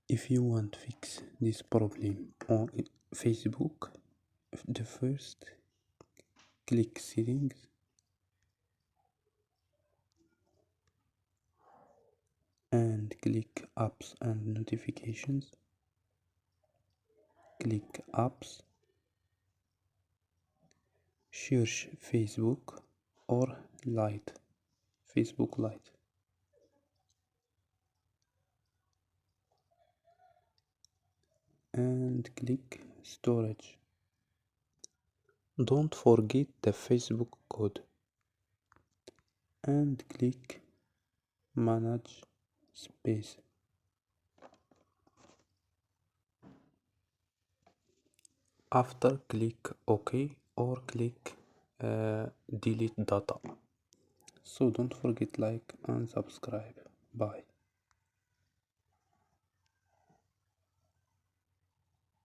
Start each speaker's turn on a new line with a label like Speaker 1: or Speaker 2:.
Speaker 1: If you want to fix this problem on Facebook, the first click settings and click apps and notifications. Click apps, search Facebook or Lite, Facebook Lite, and click storage. Don't forget the Facebook code and click manage space. After click OK or click delete data. So don't forget like and subscribe. Bye.